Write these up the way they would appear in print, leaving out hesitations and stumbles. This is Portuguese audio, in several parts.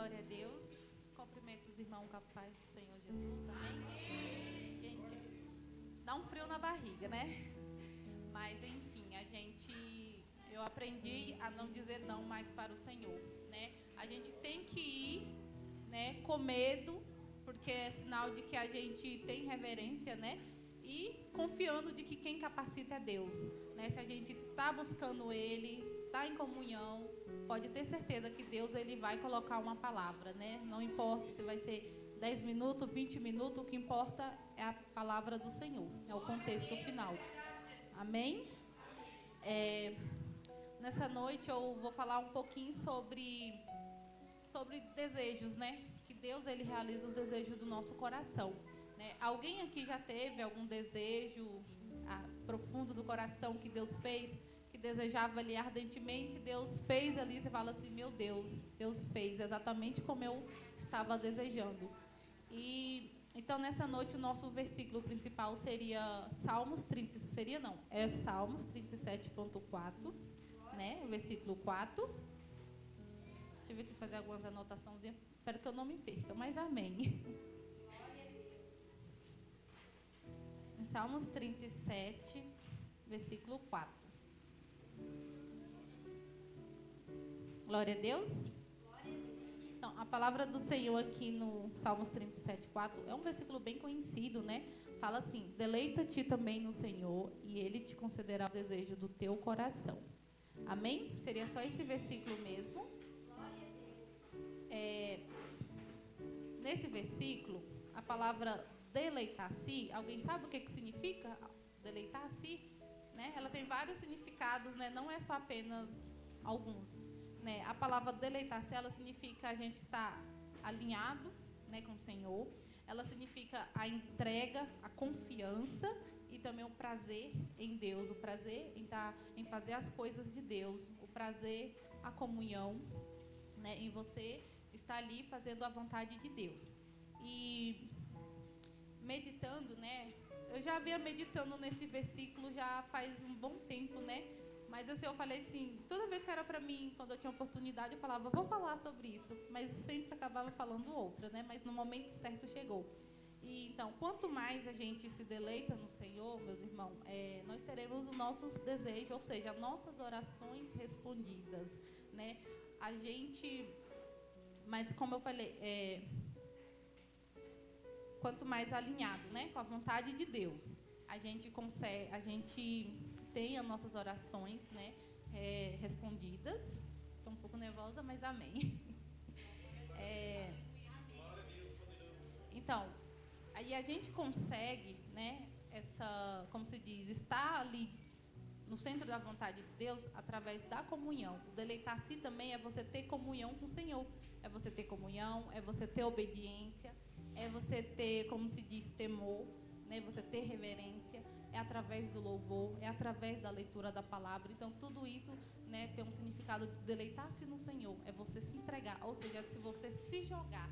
Glória a Deus. Cumprimento os irmãos com a paz do Senhor Jesus. Amém? Gente, dá um frio na barriga, né? Mas, enfim, eu aprendi a não dizer não mais para o Senhor, né? A gente tem que ir, né, com medo, porque é sinal de que a gente tem reverência, né? E confiando de que quem capacita é Deus, né? Se a gente está buscando Ele, está em comunhão, pode ter certeza que Deus ele vai colocar uma palavra, né? Não importa se vai ser 10 minutos, 20 minutos, o que importa é a palavra do Senhor, é o contexto final. Amém? Nessa noite eu vou falar um pouquinho sobre desejos, né? Que Deus ele realiza os desejos do nosso coração, né? Alguém aqui já teve algum desejo profundo do coração que Deus fez, que desejava ali ardentemente, Deus fez ali, você fala assim, meu Deus fez exatamente como eu estava desejando. E então nessa noite o nosso versículo principal seria Salmos 30, seria não, é Salmos 37.4, né? Versículo 4. Tive que fazer algumas anotaçõezinhas, espero que eu não me perca, mas amém. Em Salmos 37, versículo 4. Glória a Deus. Então, a palavra do Senhor aqui no Salmos 37, 4 é um versículo bem conhecido, né? Fala assim, deleita-te também no Senhor e Ele te concederá o desejo do teu coração. Amém? Seria só esse versículo mesmo. Nesse versículo, a palavra deleitar-se, alguém sabe o que significa deleitar-se? Né? Ela tem vários significados, né? Não é só apenas alguns. Né? A palavra deleitar-se, ela significa a gente estar alinhado, né, com o Senhor. Ela significa a entrega, a confiança e também o prazer em Deus, o prazer em fazer as coisas de Deus, o prazer, a comunhão, né, em você estar ali fazendo a vontade de Deus. E meditando, né? Eu já vinha meditando nesse versículo já faz um bom tempo, né? Mas assim, eu falei assim, toda vez que era para mim, quando eu tinha oportunidade, eu falava, vou falar sobre isso. Mas sempre acabava falando outra, né? Mas no momento certo chegou. E então, quanto mais a gente se deleita no Senhor, meus irmãos, nós teremos os nossos desejos, ou seja, nossas orações respondidas, né? Mas como eu falei, quanto mais alinhado, né, com a vontade de Deus, a gente tem as nossas orações, né, respondidas. Estou um pouco nervosa, mas amém. Então, aí a gente consegue, né, como se diz, estar ali no centro da vontade de Deus através da comunhão. O deleitar-se também é você ter comunhão com o Senhor. É você ter comunhão, é você ter obediência, é você ter, como se diz, temor, né? Você ter reverência, é através do louvor, é através da leitura da palavra. Então, tudo isso, né, tem um significado de deleitar-se no Senhor. É você se entregar, ou seja, se você se jogar,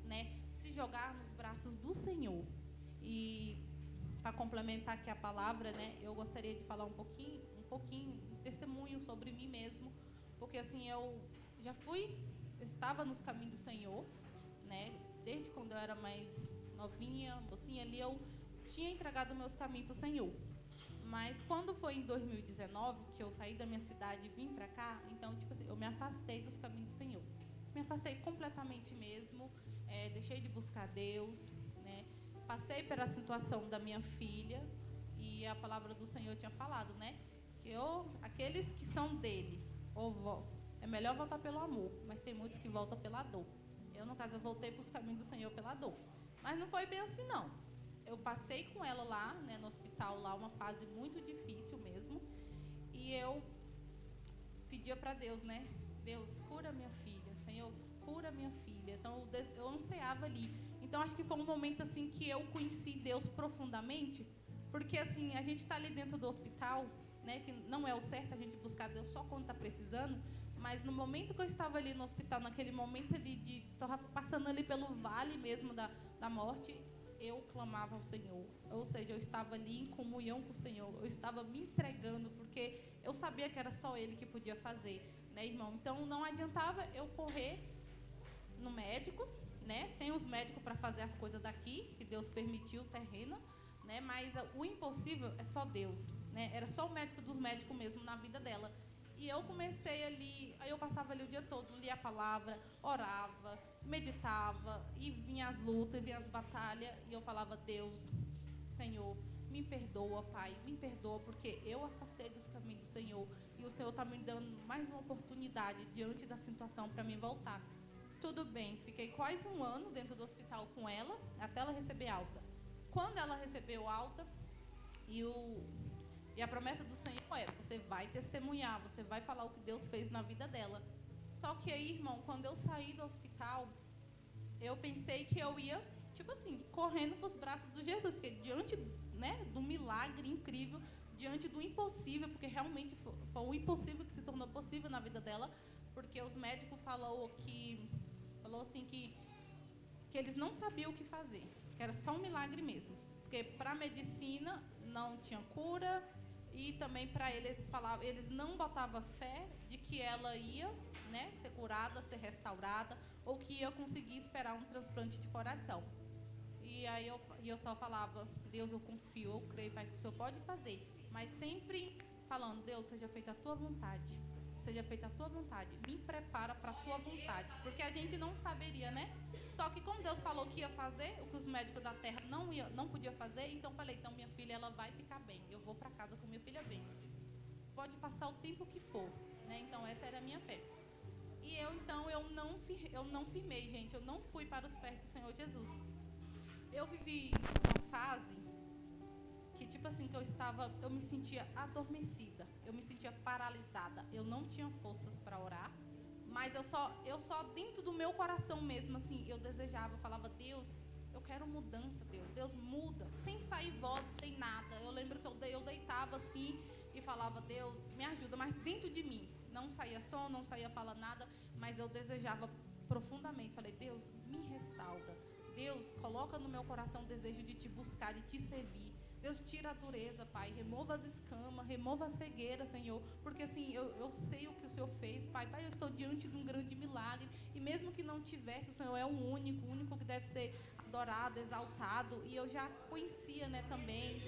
né? Se jogar nos braços do Senhor. E para complementar aqui a palavra, né, eu gostaria de falar um pouquinho, testemunho sobre mim mesmo, porque assim, eu estava nos caminhos do Senhor, né, desde quando eu era mais novinha, mocinha ali, eu tinha entregado meus caminhos para o Senhor. Mas quando foi em 2019, que eu saí da minha cidade e vim para cá, então, tipo assim, eu me afastei dos caminhos do Senhor. Me afastei completamente mesmo, deixei de buscar Deus, né? Passei pela situação da minha filha e a palavra do Senhor tinha falado, né? Que aqueles que são dele, ou vós, é melhor voltar pelo amor, mas tem muitos que voltam pela dor. Eu, no caso, eu voltei para os caminhos do Senhor pela dor. Mas não foi bem assim, não. Eu passei com ela lá, né, no hospital, lá, uma fase muito difícil mesmo. E eu pedia para Deus, né? Deus, cura minha filha. Senhor, cura minha filha. Então, eu ansiava ali. Então, acho que foi um momento, assim, que eu conheci Deus profundamente. Porque, assim, a gente está ali dentro do hospital, né? Que não é o certo a gente buscar Deus só quando está precisando. Mas no momento que eu estava ali no hospital, naquele momento ali estava passando ali pelo vale mesmo da morte, eu clamava ao Senhor. Ou seja, eu estava ali em comunhão com o Senhor. Eu estava me entregando, porque eu sabia que era só Ele que podia fazer, né, irmão? Então, não adiantava eu correr, no médico, né? Tem os médicos para fazer as coisas daqui, que Deus permitiu, terrena, né? Mas o impossível é só Deus, né? Era só o médico dos médicos mesmo na vida dela. E eu comecei ali, aí eu passava ali o dia todo, lia a palavra, orava, meditava, e vinha as lutas, vinha as batalhas, e eu falava: Deus, Senhor, me perdoa, Pai, me perdoa, porque eu afastei dos caminhos do Senhor, e o Senhor está me dando mais uma oportunidade diante da situação para mim voltar. Tudo bem, fiquei quase um ano dentro do hospital com ela, até ela receber alta. Quando ela recebeu alta, e a promessa do Senhor é: você vai testemunhar, você vai falar o que Deus fez na vida dela. Só que aí, irmão, quando eu saí do hospital, eu pensei que eu ia, tipo assim, correndo para os braços de Jesus, porque diante, né, do milagre incrível, diante do impossível, porque realmente foi o impossível que se tornou possível na vida dela, porque os médicos falou assim que eles não sabiam o que fazer, que era só um milagre mesmo, porque para a medicina não tinha cura, e também para eles falavam, eles não botavam fé de que ela ia, né, ser curada, ser restaurada, ou que ia conseguir esperar um transplante de coração. E aí eu só falava: Deus, eu confio, eu creio, Pai, que o Senhor pode fazer, mas sempre falando: Deus, seja feita a tua vontade, seja feita a tua vontade, me prepara para a tua vontade, porque a gente não saberia, né? Só que como Deus falou que ia fazer o que os médicos da terra não podiam fazer, então eu falei: então minha filha, ela vai ficar bem, eu vou para casa com minha filha bem, pode passar o tempo que for, né? Então essa era a minha fé. E eu não firmei, gente, eu não fui para os pés do Senhor Jesus. Eu vivi uma fase que, tipo assim, que eu me sentia adormecida, eu me sentia paralisada, eu não tinha forças para orar, mas eu só dentro do meu coração mesmo, assim, eu desejava, eu falava: Deus, eu quero mudança, Deus muda, sem sair voz, sem nada. Eu lembro que eu deitava assim e falava: Deus, me ajuda, mas dentro de mim, não saía som, não saía fala nada, mas eu desejava profundamente, falei: Deus, me restaura, Deus, coloca no meu coração o desejo de te buscar, de te servir. Deus, tira a dureza, Pai, remova as escamas, remova a cegueira, Senhor, porque assim, eu sei o que o Senhor fez, Pai, eu estou diante de um grande milagre, e mesmo que não tivesse, o Senhor é o único que deve ser adorado, exaltado, e eu já conhecia, né, também,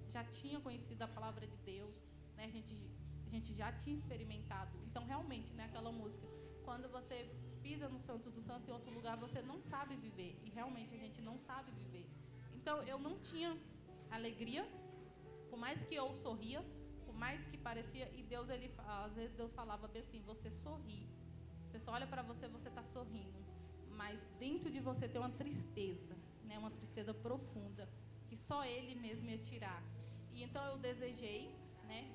já tinha conhecido a palavra de Deus, né, a gente já tinha experimentado, então realmente, né, aquela música, quando você pisa no Santo do Santo em outro lugar, você não sabe viver, e realmente a gente não sabe viver. Então eu não tinha alegria, por mais que eu sorria, por mais que parecia, e Deus, às vezes Deus falava bem assim: você sorri, as pessoas olham para você, você está sorrindo, mas dentro de você tem uma tristeza, né, uma tristeza profunda, que só Ele mesmo ia tirar. E então eu desejei, né,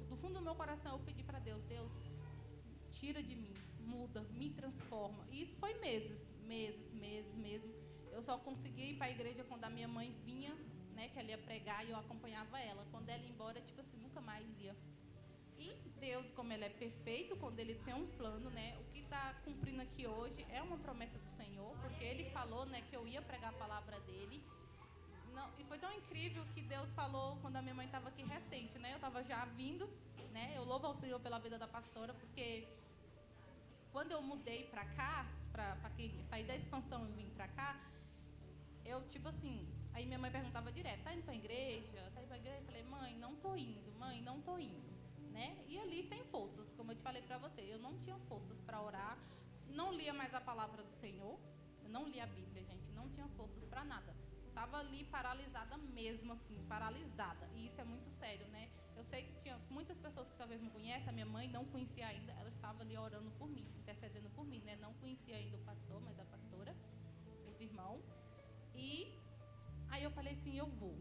do fundo do meu coração, eu pedi para Deus: Deus, tira de mim, muda, me transforma. E isso foi meses mesmo. Eu só conseguia ir para a igreja quando a minha mãe vinha, né, que ela ia pregar, e eu acompanhava ela. Quando ela ia embora, tipo assim, nunca mais ia. E Deus, como Ele é perfeito, quando Ele tem um plano, né, o que está cumprindo aqui hoje é uma promessa do Senhor, porque Ele falou, né, que eu ia pregar a palavra dEle. Não, e foi tão incrível que Deus falou quando a minha mãe estava aqui recente, né, eu estava já vindo, né, eu louvo ao Senhor pela vida da pastora, porque quando eu mudei para cá, para sair da expansão e vim para cá, eu, tipo assim, aí minha mãe perguntava direto: tá indo pra igreja? Tá indo pra igreja? Eu falei: mãe, não tô indo, né? E ali sem forças, como eu te falei pra você, eu não tinha forças para orar, não lia mais a palavra do Senhor, eu não lia a Bíblia, gente, não tinha forças para nada. Tava ali paralisada mesmo, assim, paralisada, e isso é muito sério, né? Eu sei que tinha muitas pessoas que talvez não conhecem, a minha mãe não conhecia ainda, ela estava ali orando por mim, intercedendo por mim, né? Não conhecia ainda o pastor, mas a pastora, os irmãos. E aí eu falei assim: eu vou.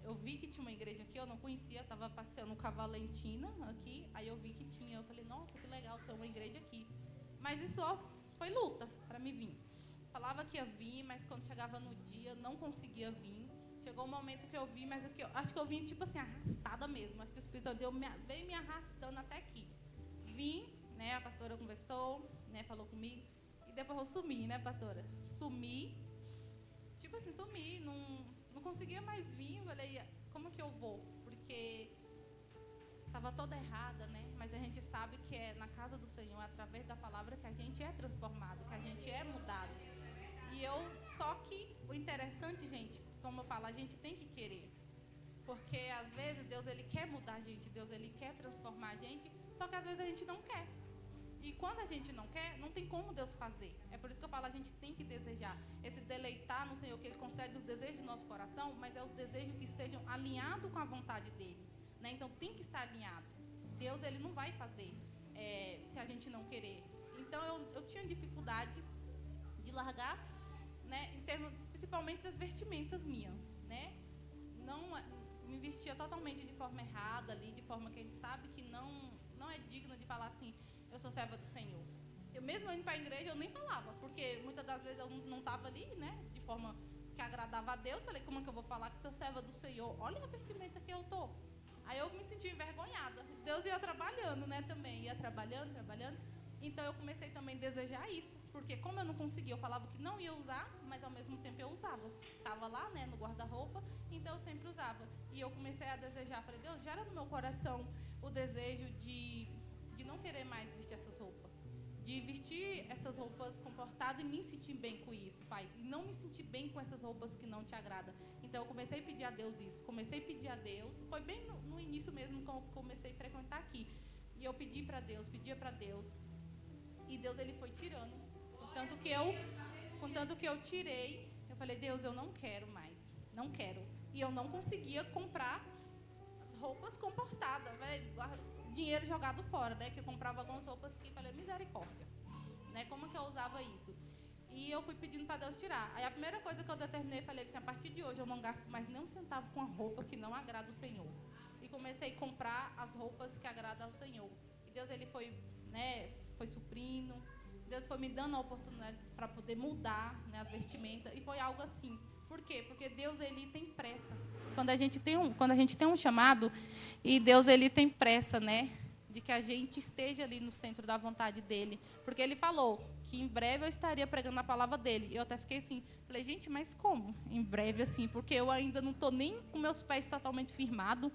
Eu vi que tinha uma igreja aqui, eu não conhecia, estava passeando com a Valentina aqui, aí eu vi que tinha, eu falei: nossa, que legal, tem uma igreja aqui. Mas isso foi luta para mim vir. Falava que ia vir, mas quando chegava no dia, não conseguia vir. Chegou um momento que eu vi, mas acho que eu vim tipo assim, arrastada mesmo. Acho que o Espírito Santo veio me arrastando até aqui. Vim, né, a pastora conversou, né, falou comigo, e depois eu sumi, né, pastora? Sumi. Tipo assim, sumi, não conseguia mais vir. Eu falei: como que eu vou? Porque estava toda errada, né? Mas a gente sabe sabe que é na casa do Senhor, através da palavra, que a gente é transformado, que a gente é mudado. Só que o interessante, gente, como eu falo, a gente tem que querer. Porque às vezes Deus ele quer mudar a gente, Deus ele quer transformar a gente, só que às vezes a gente não quer. E quando a gente não quer, não tem como Deus fazer. É por isso que eu falo, a gente tem que desejar. Esse deleitar no Senhor, que Ele concede os desejos do nosso coração, mas é os desejos que estejam alinhados com a vontade dEle. Né? Então tem que estar alinhado. Deus ele não vai fazer se a gente não querer. Então eu tinha dificuldade de largar, né, em termos, principalmente das vestimentas minhas. Né? Não me vestia totalmente de forma errada ali, de forma que a gente sabe que não é digno de falar assim, eu sou serva do Senhor. Eu mesmo indo para a igreja, eu nem falava, porque muitas das vezes eu não estava ali, né, de forma que agradava a Deus. Falei, como é que eu vou falar que sou serva do Senhor? Olha a vestimenta que eu estou. Aí eu me senti envergonhada. Deus ia trabalhando, né, também. Ia trabalhando. Então eu comecei também a desejar isso, porque como eu não conseguia, eu falava que não ia usar, mas ao mesmo tempo eu usava. Estava lá, né, no guarda-roupa, então eu sempre usava. E eu comecei a desejar, falei, Deus, gera no meu coração o desejo de não querer mais vestir essas roupas. De vestir essas roupas comportadas e me sentir bem com isso, Pai. E não me sentir bem com essas roupas que não te agradam. Então eu comecei a pedir a Deus isso. Comecei a pedir a Deus. Foi bem no início mesmo que eu comecei a frequentar aqui. E eu pedi para Deus, pedia para Deus. E Deus ele foi tirando. Contanto que eu tirei, eu falei, Deus, eu não quero mais. Não quero. E eu não conseguia comprar roupas comportadas. Dinheiro jogado fora, né? Que eu comprava algumas roupas que falei, misericórdia. Né? Como que eu usava isso? E eu fui pedindo para Deus tirar. Aí a primeira coisa que eu determinei, falei assim, a partir de hoje eu não gasto mais nem um centavo com a roupa que não agrada o Senhor. E comecei a comprar as roupas que agradam ao Senhor. E Deus ele foi, né, foi suprindo. Deus foi me dando a oportunidade para poder mudar, né, as vestimentas. E foi algo assim. Por quê? Porque Deus ele tem pressa. Quando a gente tem um chamado, e Deus ele tem pressa, né, de que a gente esteja ali no centro da vontade dele. Porque ele falou que em breve eu estaria pregando a palavra dele. E eu até fiquei assim, falei, gente, mas como? Em breve assim, porque eu ainda não estou nem com meus pés totalmente firmados,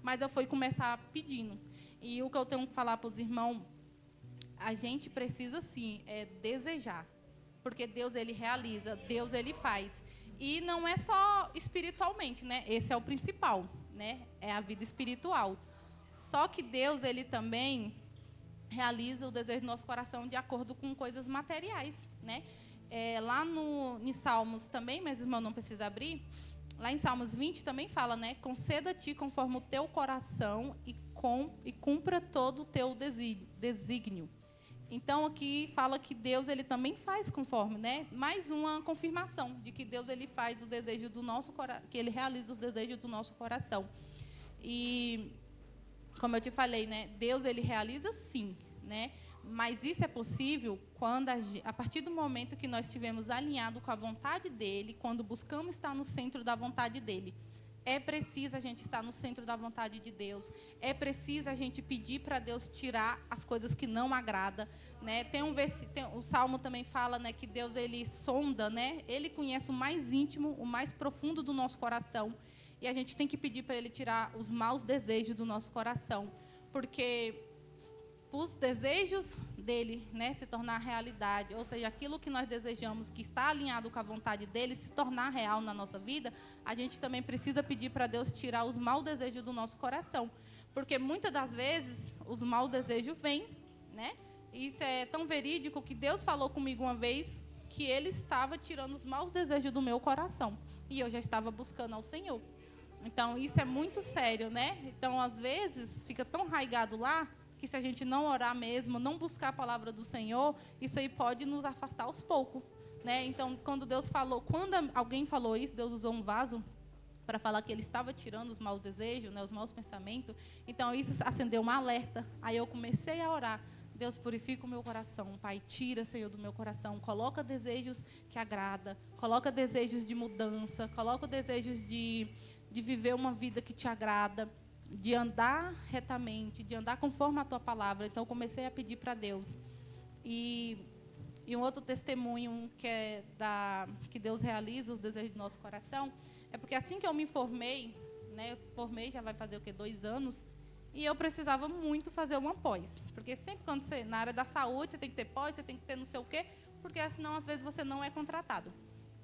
mas eu fui começar pedindo. E o que eu tenho que falar para os irmãos, a gente precisa sim desejar. Porque Deus ele realiza, Deus ele faz. E não é só espiritualmente, né? Esse é o principal, né? É a vida espiritual. Só que Deus, ele também realiza o desejo do nosso coração de acordo com coisas materiais, né? Lá em Salmos também, mas o irmão não precisa abrir, lá em Salmos 20 também fala, né? Conceda-te conforme o teu coração e cumpra todo o teu desígnio. Então, aqui fala que Deus ele também faz conforme, né? Mais uma confirmação de que Deus ele faz o desejo do nosso coração, que ele realiza os desejos do nosso coração. E, como eu te falei, né? Deus ele realiza sim, né? Mas isso é possível quando a partir do momento que nós estivermos alinhados com a vontade dele, quando buscamos estar no centro da vontade dele. É preciso a gente estar no centro da vontade de Deus. É preciso a gente pedir para Deus tirar as coisas que não agradam, né? O Salmo também fala, né, que Deus ele sonda, né? Ele conhece o mais íntimo, o mais profundo do nosso coração. E a gente tem que pedir para ele tirar os maus desejos do nosso coração, porque os desejos dele, né, se tornar realidade, ou seja, aquilo que nós desejamos que está alinhado com a vontade dele se tornar real na nossa vida, a gente também precisa pedir para Deus tirar os maus desejos do nosso coração, porque muitas das vezes os maus desejos vêm, né? Isso é tão verídico que Deus falou comigo uma vez que ele estava tirando os maus desejos do meu coração e eu já estava buscando ao Senhor. Então isso é muito sério, né? Então às vezes fica tão arraigado lá que se a gente não orar mesmo, não buscar a palavra do Senhor, isso aí pode nos afastar aos poucos, né? Então, quando alguém falou isso, Deus usou um vaso para falar que ele estava tirando os maus desejos, né, os maus pensamentos. Então, isso acendeu uma alerta. Aí eu comecei a orar. Deus, purifica o meu coração, Pai, tira, Senhor, do meu coração. Coloca desejos que agrada, coloca desejos de mudança, coloca desejos de viver uma vida que te agrada, de andar retamente, de andar conforme a tua palavra. Então, eu comecei a pedir para Deus. E um outro testemunho que Deus realiza os desejos do nosso coração, é porque assim que eu me formei, né, já vai fazer 2 anos, E eu precisava muito fazer uma pós. Porque sempre quando você, na área da saúde, você tem que ter pós, você tem que ter não sei o quê, porque senão, às vezes, você não é contratado.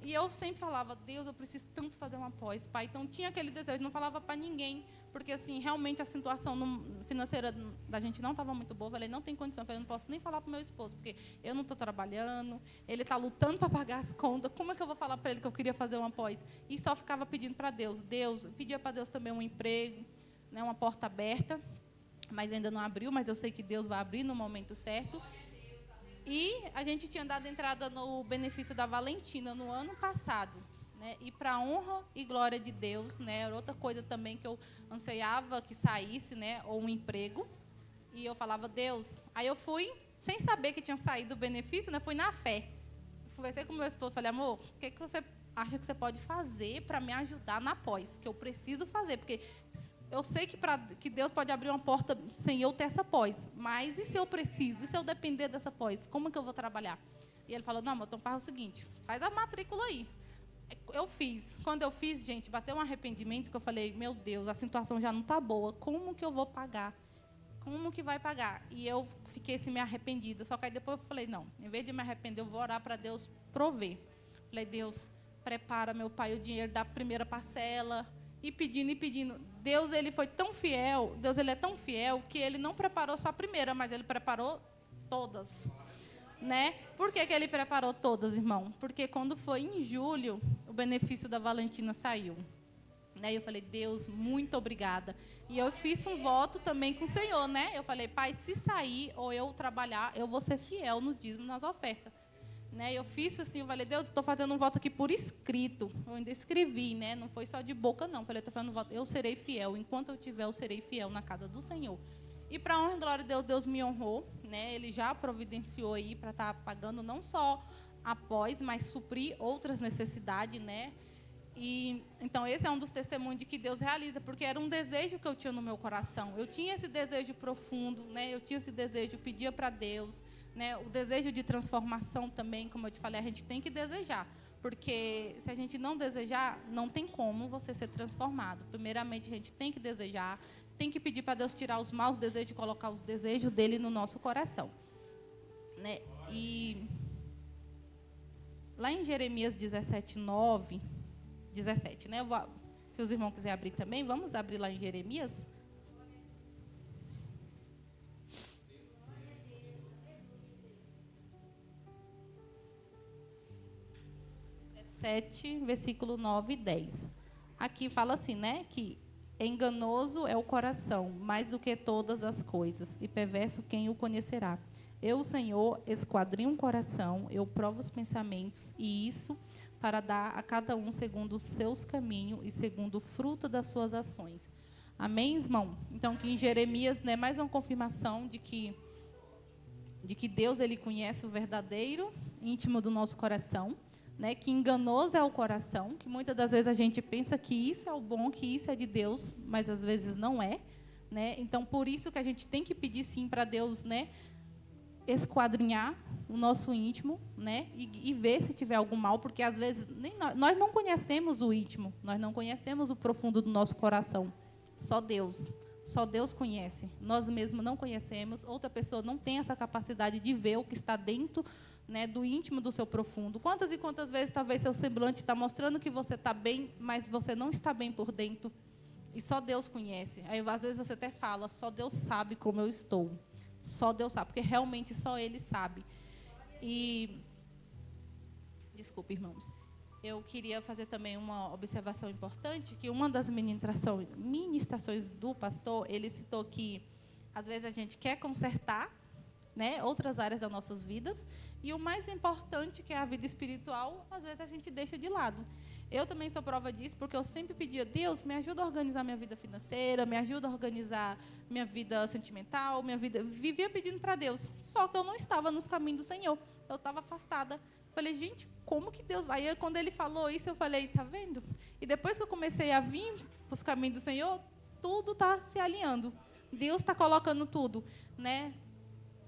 E eu sempre falava, Deus, eu preciso tanto fazer uma pós, pai. Então, tinha aquele desejo, não falava para ninguém, porque, assim, realmente a situação financeira da gente não estava muito boa. Eu falei, não tem condição. Eu falei, não posso nem falar para o meu esposo, porque eu não estou trabalhando, ele está lutando para pagar as contas. Como é que eu vou falar para ele que eu queria fazer uma pós? E só ficava pedindo para Deus. Pedia para Deus também um emprego, né, uma porta aberta, mas ainda não abriu, mas eu sei que Deus vai abrir no momento certo. E a gente tinha dado entrada no benefício da Valentina no ano passado, né? E para a honra e glória de Deus, né? Era outra coisa também que eu anseiava que saísse, né? Ou um emprego. E eu falava, Deus. Aí eu fui, sem saber que tinha saído o benefício, né? Fui na fé. Conversei com meu esposo, falei, amor, o que você acha que você pode fazer para me ajudar na pós? Que eu preciso fazer, porque eu sei que Deus pode abrir uma porta sem eu ter essa pós, mas e se eu preciso? E se eu depender dessa pós? Como que eu vou trabalhar? E ele falou, não, mas então faz o seguinte, faz a matrícula aí. Eu fiz. Quando eu fiz, gente, bateu um arrependimento que eu falei, meu Deus, a situação já não está boa, como que eu vou pagar? Como que vai pagar? E eu fiquei assim, me arrependida. Só que aí depois eu falei, não, em vez de me arrepender, eu vou orar para Deus prover. Falei, Deus, prepara, meu pai, o dinheiro da primeira parcela. E pedindo, e pedindo. Deus, ele foi tão fiel, Deus, ele é tão fiel, que ele não preparou só a primeira, mas ele preparou todas. Né? Por que ele preparou todas, irmão? Porque quando foi em julho, o benefício da Valentina saiu. Aí eu falei, Deus, muito obrigada. E eu fiz um voto também com o Senhor, né? Eu falei, pai, se sair ou eu trabalhar, eu vou ser fiel no dízimo, nas ofertas. Né? Eu fiz assim, eu falei, Deus, estou fazendo um voto aqui por escrito. Eu ainda escrevi, né? Não foi só de boca, não. Eu falei, estou fazendo um voto, eu serei fiel. Enquanto eu tiver, eu serei fiel na casa do Senhor. E para a honra e glória de Deus, Deus me honrou. Né? Ele já providenciou aí para estar pagando não só após, mas suprir outras necessidades, né? E, então, esse é um dos testemunhos de que Deus realiza, porque era um desejo que eu tinha no meu coração. Eu tinha esse desejo profundo, né? Eu tinha esse desejo, pedia para Deus, né? O desejo de transformação também, como eu te falei, a gente tem que desejar, porque se a gente não desejar, não tem como você ser transformado. Primeiramente, a gente tem que desejar, tem que pedir para Deus tirar os maus desejos e colocar os desejos dele no nosso coração. Né? E lá em Jeremias 17:9... 17, né? Se os irmãos quiserem abrir também, vamos abrir lá em Jeremias. 17, versículo 9 e 10. Aqui fala assim, né? Que enganoso é o coração, mais do que todas as coisas, e perverso quem o conhecerá. Eu, Senhor, esquadrinho o coração, eu provo os pensamentos, e isso para dar a cada um segundo os seus caminhos e segundo o fruto das suas ações. Amém, irmão? Então, que em Jeremias, né, mais uma confirmação de que Deus, ele conhece o verdadeiro íntimo do nosso coração, né, que enganoso é o coração, que muitas das vezes a gente pensa que isso é o bom, que isso é de Deus, mas às vezes não é. Né? Então, por isso que a gente tem que pedir sim para Deus, né, esquadrinhar o nosso íntimo, né, e ver se tiver algum mal, porque às vezes nós não conhecemos o íntimo, nós não conhecemos o profundo do nosso coração. Só Deus conhece. Nós mesmos não conhecemos, outra pessoa não tem essa capacidade de ver o que está dentro, né, do íntimo do seu profundo. Quantas e quantas vezes talvez seu semblante está mostrando que você está bem, mas você não está bem por dentro, e só Deus conhece. Aí às vezes você até fala, só Deus sabe como eu estou. Só Deus sabe, porque realmente só Ele sabe. E, desculpe, irmãos, eu queria fazer também uma observação importante, que uma das ministrações do pastor, ele citou que, às vezes, a gente quer consertar, né, outras áreas das nossas vidas, e o mais importante, que é a vida espiritual, às vezes a gente deixa de lado. Eu também sou prova disso, porque eu sempre pedia, Deus, me ajuda a organizar minha vida financeira, me ajuda a organizar minha vida sentimental, minha vida... Vivia pedindo para Deus, só que eu não estava nos caminhos do Senhor. Eu estava afastada. Falei, gente, como que Deus vai? Aí, quando ele falou isso, eu falei, tá vendo? E depois que eu comecei a vir para os caminhos do Senhor, tudo está se alinhando. Deus está colocando tudo, né,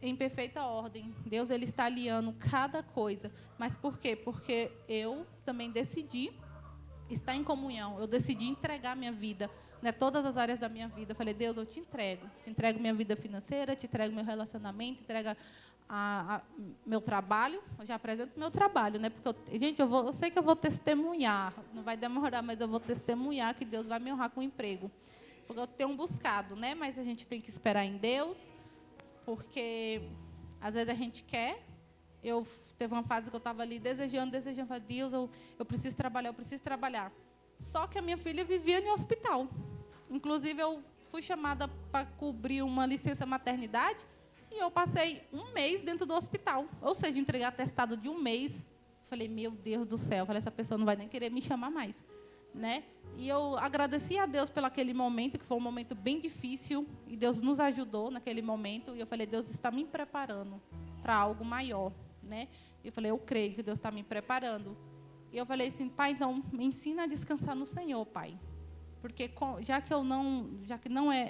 em perfeita ordem. Deus, ele está alinhando cada coisa. Mas por quê? Porque eu também decidi estar em comunhão. Eu decidi entregar minha vida né, todas as áreas da minha vida. Eu falei, Deus, eu te entrego minha vida financeira, te entrego meu relacionamento, entrego meu trabalho. Eu já apresento meu trabalho, né? Porque gente, eu sei que eu vou testemunhar, não vai demorar, mas eu vou testemunhar que Deus vai me honrar com o emprego, porque eu tenho buscado, né? Mas a gente tem que esperar em Deus, porque às vezes a gente quer. Teve uma fase que eu estava ali desejando, falei, Deus, eu preciso trabalhar. Só que a minha filha vivia em hospital. Inclusive, eu fui chamada para cobrir uma licença maternidade e eu passei um mês dentro do hospital. Ou seja, entreguei atestado de um mês. Falei, meu Deus do céu, essa pessoa não vai nem querer me chamar mais, né? E eu agradeci a Deus pelo aquele momento, que foi um momento bem difícil, e Deus nos ajudou naquele momento. E eu falei, Deus está me preparando para algo maior, né? E eu falei, eu creio que Deus está me preparando. E eu falei assim, pai, então me ensina a descansar no Senhor, pai. Porque já que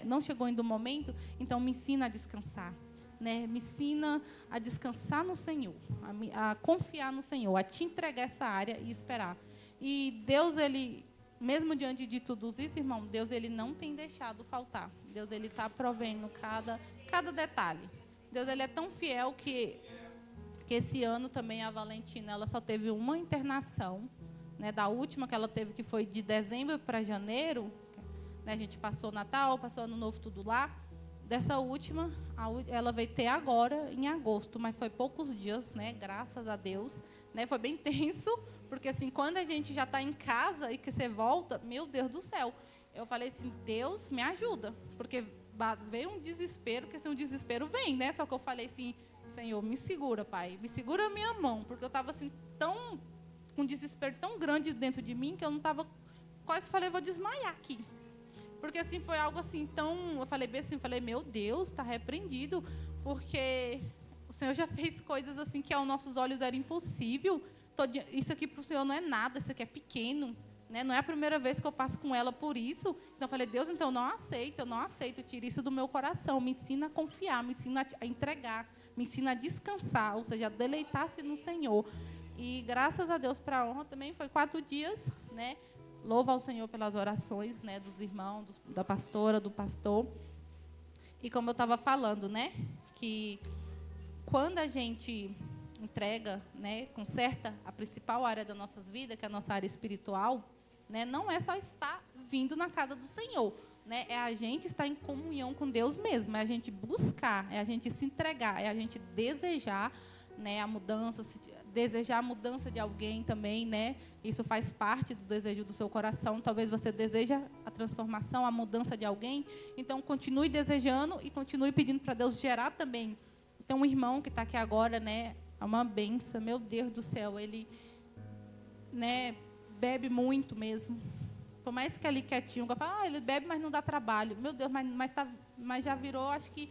não chegou ainda o momento, então me ensina a descansar, né? Me ensina a descansar no Senhor, a confiar no Senhor, a te entregar essa área e esperar. E Deus, ele, mesmo diante de tudo isso, irmão, Deus, ele não tem deixado faltar. Deus, ele está provendo cada detalhe. Deus, ele é tão fiel que esse ano também a Valentina, ela só teve uma internação, né, da última que ela teve, que foi de dezembro para janeiro, né, a gente passou Natal, passou Ano Novo, tudo lá. Dessa última, ela veio ter agora, em agosto, mas foi poucos dias, né, graças a Deus, né, foi bem tenso, porque assim, quando a gente já está em casa e que você volta, meu Deus do céu, eu falei assim, Deus, me ajuda, porque veio um desespero, porque assim, um desespero vem, né, só que eu falei assim, Senhor, me segura, pai, me segura a minha mão, porque eu estava assim, com um desespero tão grande dentro de mim, que eu não estava, quase falei, vou desmaiar aqui. Porque assim, foi algo assim tão, eu falei bem assim, meu Deus, está repreendido, porque o Senhor já fez coisas assim que aos nossos olhos era impossível. Isso aqui para o Senhor não é nada, isso aqui é pequeno, né? Não é a primeira vez que eu passo com ela por isso. Então eu falei, Deus, então eu não aceito, tira isso do meu coração, me ensina a confiar, me ensina a entregar, me ensina a descansar, ou seja, a deleitar-se no Senhor. E graças a Deus, para a honra também, foi 4 dias, né? Louvo ao Senhor pelas orações, né, dos irmãos, da pastora, do pastor. E como eu estava falando, né, que quando a gente entrega, né, conserta a principal área das nossas vidas, que é a nossa área espiritual, né, não é só estar vindo na casa do Senhor, né, é a gente estar em comunhão com Deus mesmo, é a gente buscar, é a gente se entregar, é a gente desejar, né, a mudança, desejar a mudança de alguém também, né? Isso faz parte do desejo do seu coração. Talvez você deseja a transformação, a mudança de alguém. Então, continue desejando e continue pedindo para Deus gerar também. Então, um irmão que está aqui agora, né? É uma benção. Meu Deus do céu, ele, né, bebe muito mesmo. Por mais que ali quietinho, eu falo, ele bebe, mas não dá trabalho. Meu Deus, mas já virou, acho que...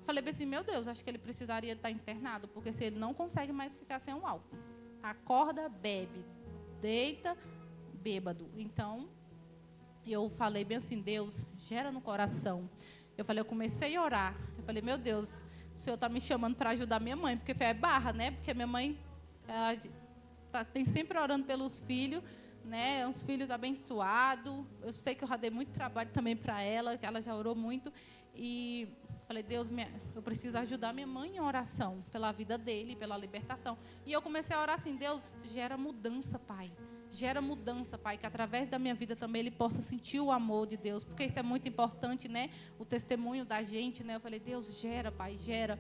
Falei assim, meu Deus, acho que ele precisaria estar internado, porque se ele não consegue mais ficar sem um álcool. Acorda, bebe, deita, bêbado. Então, eu falei bem assim, Deus, gera no coração. Eu comecei a orar. Eu falei, meu Deus, o Senhor está me chamando para ajudar minha mãe, porque é barra, né? Porque minha mãe tem sempre orando pelos filhos, né? Uns filhos abençoados. Eu sei que eu já dei muito trabalho também para ela, que ela já orou muito. E falei, Deus, eu preciso ajudar minha mãe em oração, pela vida dele, pela libertação. E eu comecei a orar assim, Deus, gera mudança, Pai. Gera mudança, Pai, que através da minha vida também ele possa sentir o amor de Deus, porque isso é muito importante, né? O testemunho da gente, né? Eu falei, Deus, gera, Pai, gera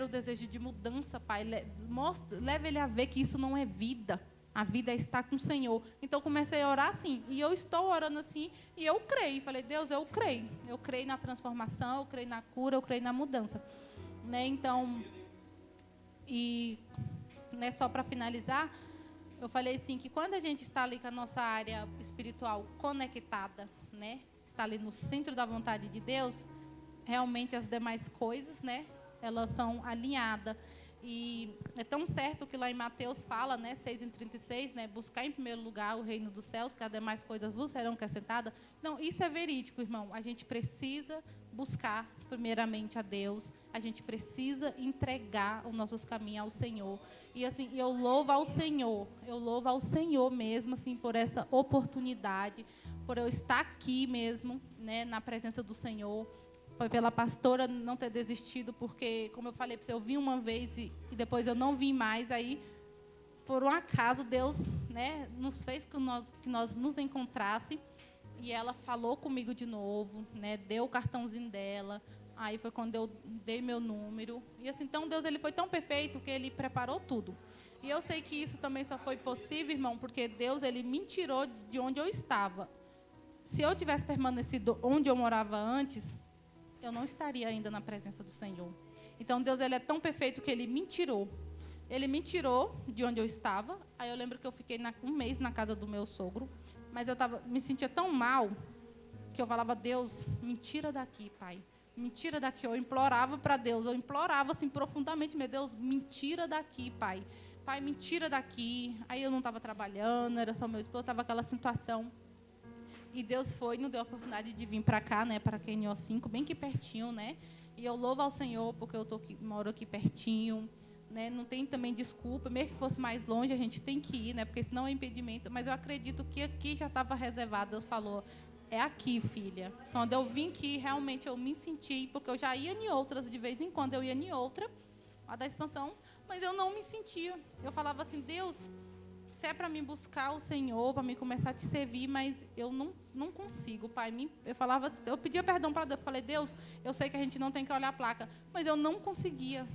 o desejo de mudança, Pai. Leva ele a ver que isso não é vida. A vida é estar com o Senhor. Então, comecei a orar assim. E eu estou orando assim. E eu creio. Falei, Deus, eu creio. Eu creio na transformação, eu creio na cura, eu creio na mudança. Né? Então, e né, só para finalizar, eu falei assim, que quando a gente está ali com a nossa área espiritual conectada, né, está ali no centro da vontade de Deus, realmente as demais coisas, né, elas são alinhadas. E é tão certo que lá em Mateus fala, né, 6:36, né, buscar em primeiro lugar o reino dos céus, que as demais coisas vos serão acrescentadas. Não, isso é verídico, irmão. A gente precisa buscar primeiramente a Deus. A gente precisa entregar os nossos caminhos ao Senhor. E assim, eu louvo ao Senhor mesmo, assim, por essa oportunidade, por eu estar aqui mesmo, né, na presença do Senhor. Foi pela pastora não ter desistido, porque, como eu falei para você, eu vim uma vez e depois eu não vim mais. Aí, por um acaso, Deus, né, nos fez que nós nos encontrasse. E ela falou comigo de novo, né, deu o cartãozinho dela. Aí foi quando eu dei meu número. E assim, então Deus, ele foi tão perfeito que ele preparou tudo. E eu sei que isso também só foi possível, irmão, porque Deus, ele me tirou de onde eu estava. Se eu tivesse permanecido onde eu morava antes, eu não estaria ainda na presença do Senhor. Então Deus, ele é tão perfeito que ele me tirou. Ele me tirou de onde eu estava. Aí eu lembro que eu fiquei um mês na casa do meu sogro. Mas eu me sentia tão mal que eu falava, Deus, me tira daqui, Pai. Me tira daqui. Eu implorava para Deus. Eu implorava assim profundamente, meu Deus, me tira daqui, Pai. Pai, me tira daqui. Aí eu não estava trabalhando, era só meu esposo, estava aquela situação. E Deus nos deu a oportunidade de vir para cá, né, para QNO 5, bem aqui pertinho, né? E eu louvo ao Senhor porque eu moro aqui pertinho, né? Não tem também desculpa, mesmo que fosse mais longe, a gente tem que ir, né? Porque senão é impedimento. Mas eu acredito que aqui já estava reservado. Deus falou, é aqui, filha. Quando eu vim aqui, realmente eu me senti, porque eu já ia em outras, de vez em quando eu ia em outra, a da expansão, mas eu não me sentia. Eu falava assim, Deus, se é para mim buscar o Senhor, para mim começar a te servir, mas eu não consigo, Pai. Eu falava, eu pedia perdão para Deus, falei, Deus, eu sei que a gente não tem que olhar a placa, mas eu não conseguia.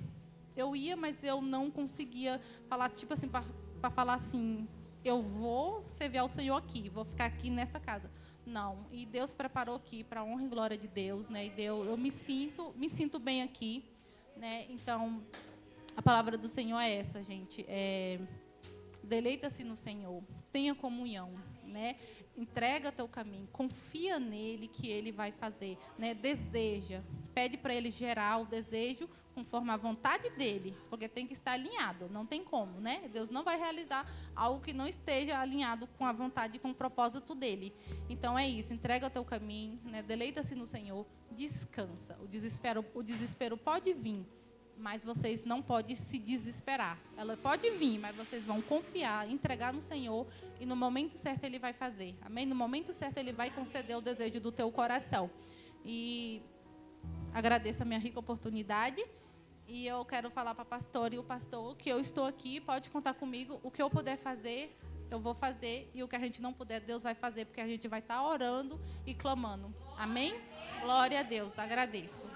Eu ia, mas eu não conseguia falar, tipo assim, para falar assim, eu vou servir ao Senhor aqui, vou ficar aqui nessa casa. Não, e Deus preparou aqui para a honra e glória de Deus, né? E eu me sinto bem aqui, né? Então, a palavra do Senhor é essa, gente. Deleita-se no Senhor, tenha comunhão, né? Entrega teu caminho, confia nele que ele vai fazer, né? Deseja, pede para ele gerar o desejo conforme a vontade dele, porque tem que estar alinhado, não tem como, né? Deus não vai realizar algo que não esteja alinhado com a vontade e com o propósito dele. Então é isso, entrega teu caminho, né? Deleita-se no Senhor, descansa. O desespero pode vir, mas vocês não podem se desesperar. Ela pode vir, mas vocês vão confiar, entregar no Senhor, e no momento certo Ele vai fazer. Amém? No momento certo Ele vai conceder o desejo do teu coração. E agradeço a minha rica oportunidade. E eu quero falar para a pastora e o pastor que eu estou aqui, pode contar comigo. O que eu puder fazer, eu vou fazer. E o que a gente não puder, Deus vai fazer, porque a gente vai estar orando e clamando. Amém? Glória a Deus. Agradeço.